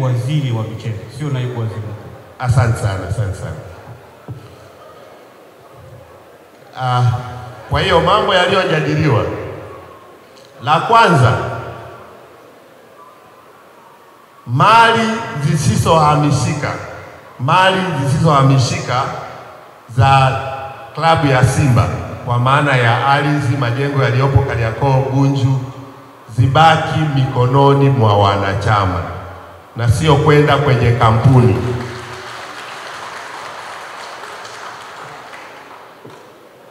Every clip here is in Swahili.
Waziri wa michezo, sio naibu waziri. Asante sana, asante sana. Kwa hiyo mambo yaliyojadiliwa, la kwanza, mali zisizohamishika za klabu ya Simba, kwa maana ya ardhi, majengo yaliyopo Kariakoo, Bunju, zibaki mikononi mwa wanachama na sio kwenda kwenye kampuni.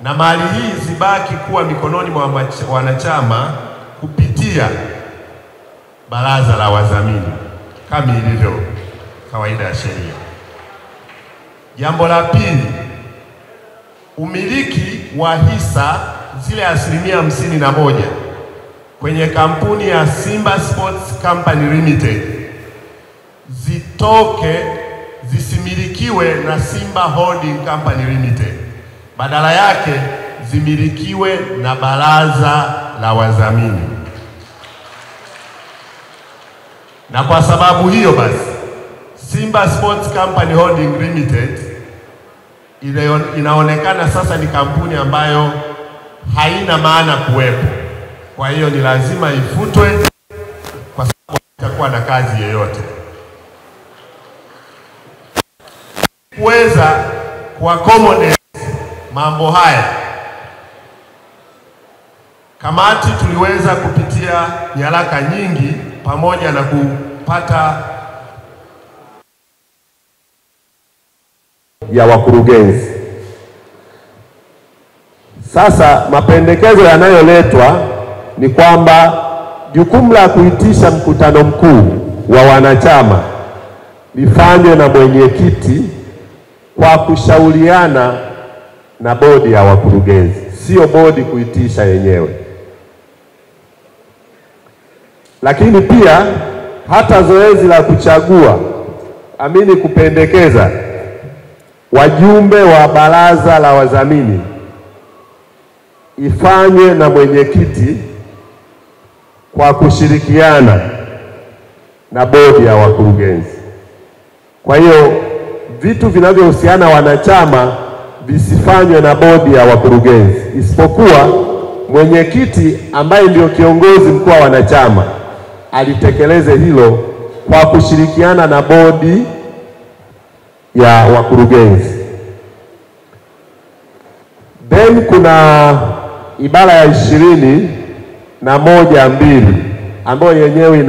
Na mali hii zibaki kuwa mikononi mwa wanachama kupitia baraza la wadhamini kama ilivyo kawaida ya sheria. Jambo la pili, umiliki wa hisa zile 51% kwenye kampuni ya Simba Sports Company Limited zisimilikiwe na Simba Holding Company Limited, badala yake zimilikiwe na baraza la wadhamini. Na kwa sababu hiyo basi, Simba Sports Company Holding Limited inaonekana sasa ni kampuni ambayo haina maana kuwepo. Kwa hiyo ni lazima ifutwe, kwa sababu itakuwa na kazi yoyote. Kuweza kuaccommodate mambo haya, kamati tuliweza kupitia nyaraka nyingi pamoja na kupata ya wakurugenzi. Sasa mapendekezo yanayoletwa ni kwamba jukumu la kuitisha mkutano mkuu wa wanachama lifanywe na mwenyekiti kwa kushauriana na bodi ya wakurugenzi, sio bodi kuitisha yenyewe. Lakini pia hata zoezi la kuchagua, kupendekeza wajumbe wa baraza la wadhamini ifanywe na mwenyekiti kwa kushirikiana na bodi ya wakurugenzi. Kwa hiyo vitu vinavyohusiana wanachama visifanywe na bodi ya wakurugenzi, isipokuwa mwenyekiti ambaye ndio kiongozi mkuu wa wanachama alitekeleze hilo kwa kushirikiana na bodi ya wakurugenzi. Then kuna ibara ya 21(2) ambayo yenyewe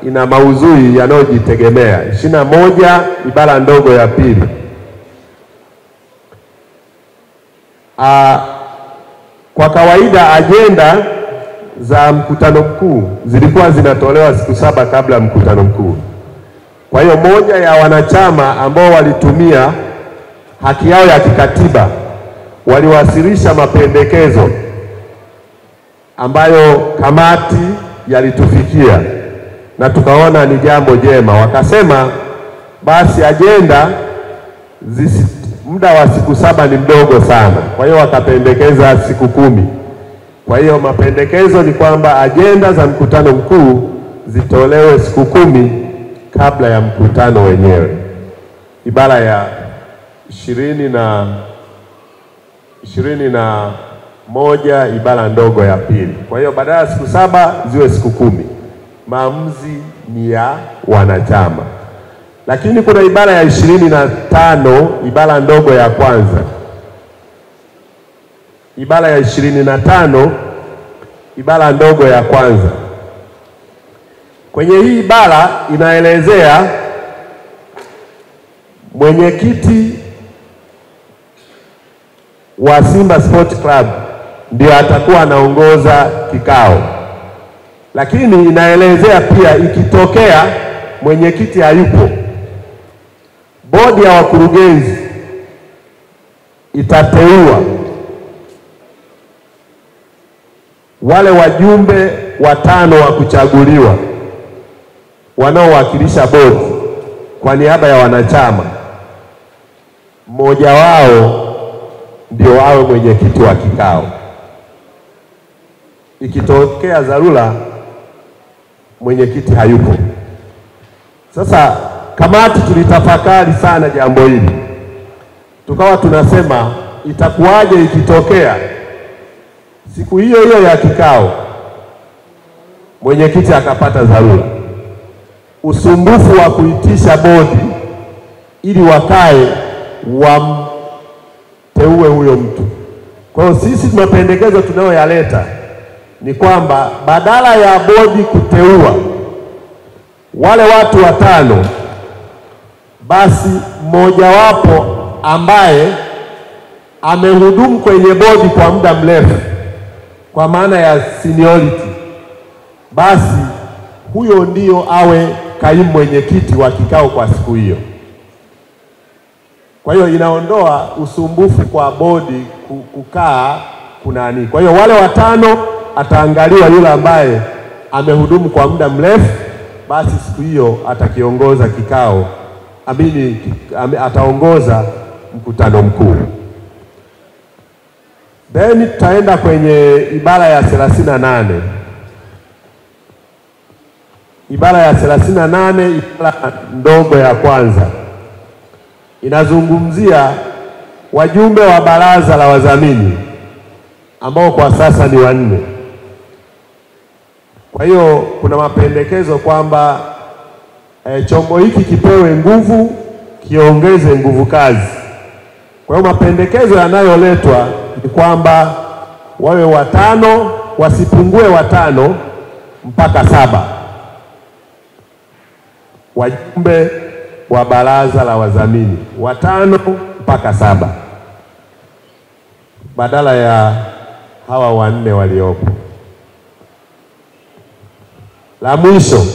ina maudhui yanayojitegemea. 21 ibara ndogo ya pili. Kwa kawaida ajenda za mkutano mkuu zilikuwa zinatolewa siku 7 kabla ya mkutano mkuu. Kwa hiyo moja ya wanachama ambao walitumia haki yao ya kikatiba waliwasilisha mapendekezo ambayo kamati yalitufikia na tukaona ni jambo jema. Wakasema basi ajenda muda wa siku 7 ni mdogo sana, kwa hiyo wakapendekeza siku 10. Kwa hiyo mapendekezo ni kwamba ajenda za mkutano mkuu zitolewe siku 10 kabla ya mkutano wenyewe. Ibara ya 21 ibara ndogo ya pili. Kwa hiyo badala ya siku 7 ziwe siku 10. Maamuzi ni ya wanachama. Lakini kuna ibara ya 25 ibara ndogo ya kwanza. Ibara ya 25 ibara ndogo ya kwanza. Kwenye hii ibara inaelezea mwenyekiti wa Simba Sport Club ndio atakuwa anaongoza kikao. Lakini inaelezea pia ikitokea mwenyekiti hayupo, bodi ya wakurugenzi itateua wale wajumbe 5 wa kuchaguliwa wanaowakilisha bodi kwa niaba ya wanachama. Mmoja wao ndio awe mwenyekiti wa kikao. Ikitokea dharura mwenyekiti hayupo, Sasa kamati tulitafakari sana jambo hili, tukawa tunasema itakuwaje ikitokea siku hiyo hiyo ya kikao mwenyekiti akapata dharura, usumbufu wa kuitisha bodi ili wakae wamteue huyo mtu. Kwa hiyo sisi mapendekezo tunayoyaleta ni kwamba badala ya bodi kuteua wale watu 5, basi mmojawapo ambaye amehudumu kwenye bodi kwa muda mrefu kwa maana ya seniority, basi huyo ndio awe kaimu mwenyekiti wa kikao kwa siku hiyo. Kwa hiyo inaondoa usumbufu kwa bodi kukaa kunani. Kwa hiyo wale 5 ataangaliwa yule ambaye amehudumu kwa muda mrefu, basi siku hiyo atakiongoza kikao, ataongoza mkutano mkuu. Then tutaenda kwenye ibara ya 38. Ibara ya 38, ibara ndogo ya kwanza, inazungumzia wajumbe wa baraza la wadhamini ambao kwa sasa ni 4. Kwa hiyo kuna mapendekezo kwamba chombo hiki kipewe nguvu, kiongeze nguvu kazi. Kwa hiyo mapendekezo yanayoletwa ni kwamba wawe 5, wasipungue 5 mpaka 7 wajumbe wa baraza la wadhamini, 5 mpaka 7 badala ya hawa 4 waliopo. La mwisho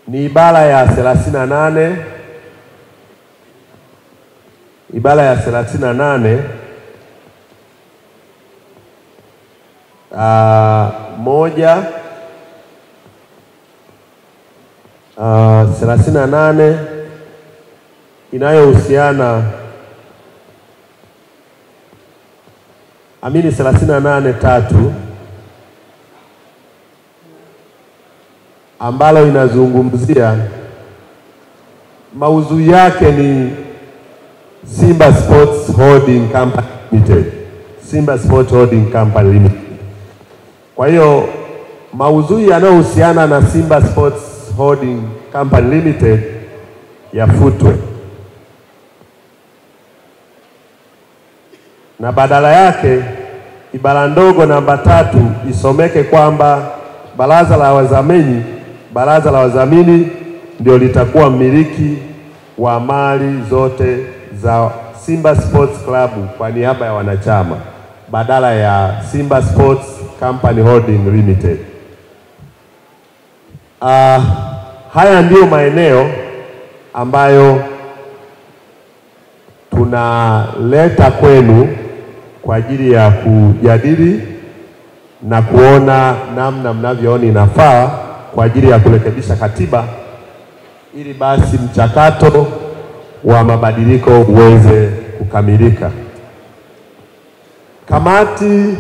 ni ibara ya 38. Ibara ya 38 38 inayohusiana 38(3) ambalo inazungumzia maudhui yake ni Simba Sports Holding Company Limited. Simba Sports Holding Company Limited. Kwa hiyo maudhui yanayohusiana na Simba Sports Holding Company Limited yafutwe, na badala yake ibara ndogo namba 3 isomeke kwamba baraza la wadhamini ndio litakuwa mmiliki wa mali zote za Simba Sports Club kwa niaba ya wanachama, badala ya Simba Sports Company Holding Limited. Haya ndiyo maeneo ambayo tunaleta kwenu kwa ajili ya kujadili na kuona namna mnavyoona inafaa kwa ajili ya kurekebisha katiba, ili basi mchakato wa mabadiliko uweze kukamilika. Kamati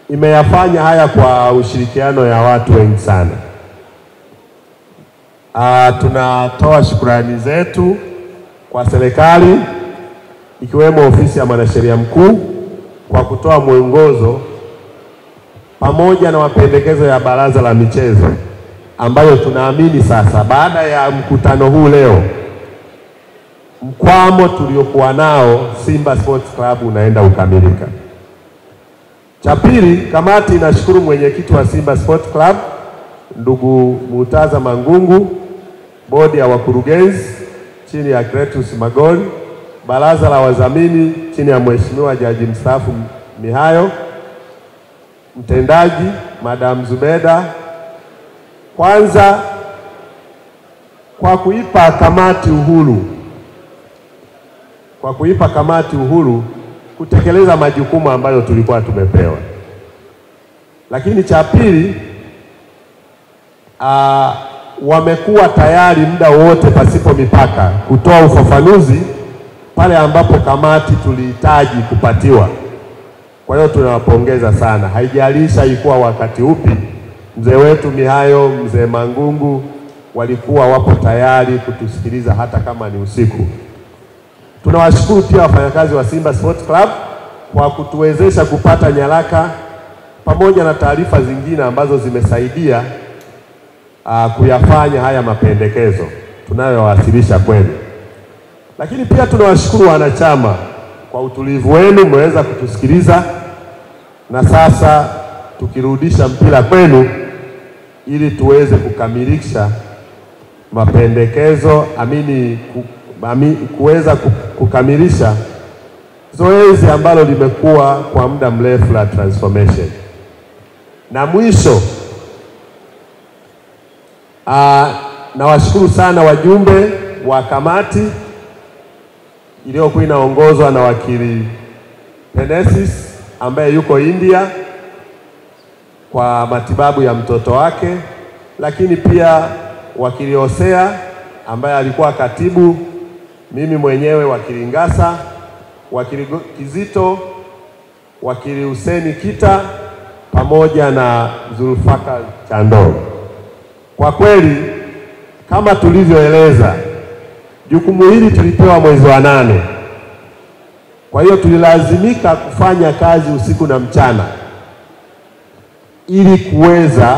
imeyafanya haya kwa ushirikiano ya watu wengi sana. Tunatoa shukrani zetu kwa serikali ikiwemo ofisi ya mwanasheria mkuu kwa kutoa mwongozo pamoja na mapendekezo ya baraza la michezo, ambayo tunaamini sasa baada ya mkutano huu leo mkwamo tuliokuwa nao Simba Sports Club unaenda ukamilika. Cha pili, kamati inashukuru mwenyekiti wa Simba Sports Club ndugu Murtaza Mangungu, bodi ya wakurugenzi chini ya Kretus Magoli, baraza la wadhamini chini ya mheshimiwa jaji mstaafu Mihayo, mtendaji Madam Zubeda, kwanza kwa kuipa kamati uhuru kutekeleza majukumu ambayo tulikuwa tumepewa. Lakini cha pili, wamekuwa tayari muda wote pasipo mipaka kutoa ufafanuzi pale ambapo kamati tulihitaji kupatiwa. Kwa hiyo tunawapongeza sana, haijalisha ilikuwa wakati upi, mzee wetu Mihayo, mzee Mangungu walikuwa wapo tayari kutusikiliza hata kama ni usiku. Tunawashukuru pia wafanyakazi wa Simba Sports Club kwa kutuwezesha kupata nyaraka pamoja na taarifa zingine ambazo zimesaidia kuyafanya haya mapendekezo tunayowasilisha kwenu. Lakini pia tunawashukuru wanachama kwa utulivu wenu, mmeweza kutusikiliza, na sasa tukirudisha mpira kwenu ili tuweze kukamilisha mapendekezo kuweza kukamilisha zoezi ambalo limekuwa kwa muda mrefu la transformation. Na mwisho, nawashukuru sana wajumbe wa kamati iliyokuwa inaongozwa na wakili Penesis ambaye yuko India kwa matibabu ya mtoto wake, lakini pia wakili Hosea ambaye alikuwa katibu, mimi mwenyewe wakili Ngasa, wakili Kizito, wakili Huseni Kita pamoja na Zulfaka Chando. Kwa kweli kama tulivyoeleza, jukumu hili tulipewa mwezi wa 8. Kwa hiyo tulilazimika kufanya kazi usiku na mchana ili kuweza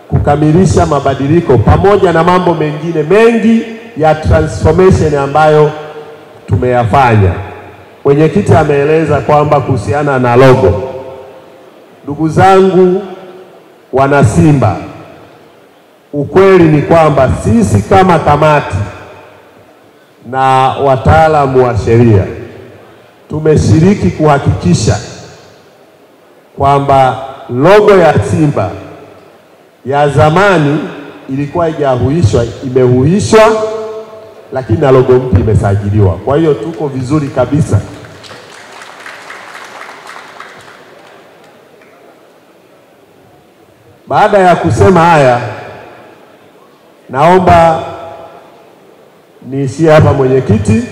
kukamilisha mabadiliko pamoja na mambo mengine mengi ya transformation ambayo tumeyafanya. Mwenyekiti ameeleza kwamba kuhusiana na logo. Ndugu zangu wana Simba, ukweli ni kwamba sisi kama kamati na wataalamu wa sheria tumeshiriki kuhakikisha kwamba logo ya Simba ya zamani ilikuwa haijahuishwa, imehuishwa, lakini na logo mpya imesajiliwa. Kwa hiyo tuko vizuri kabisa. Baada ya kusema haya, naomba niishie hapa mwenyekiti,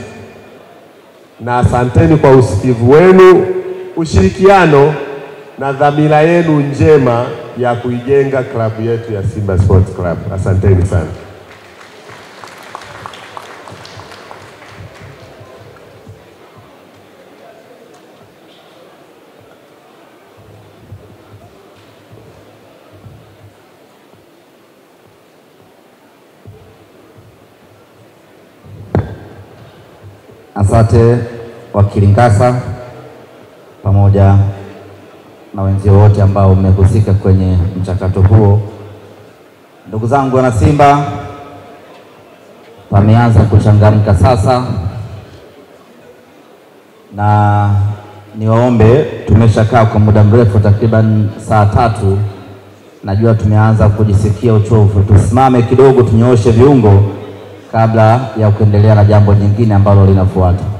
na asanteni kwa usikivu wenu, ushirikiano na dhamira yenu njema ya kuijenga klabu yetu ya Simba Sports Club. Asanteni sana. Asante wakili Ngasa pamoja na wenzio wote ambao mmehusika kwenye mchakato huo. Ndugu zangu wana Simba, pameanza kuchangamka sasa, na niwaombe, tumeshakaa kwa muda mrefu takriban saa 3. Najua tumeanza kujisikia uchovu. Tusimame kidogo, tunyooshe viungo kabla ya kuendelea na jambo jingine ambalo linafuata.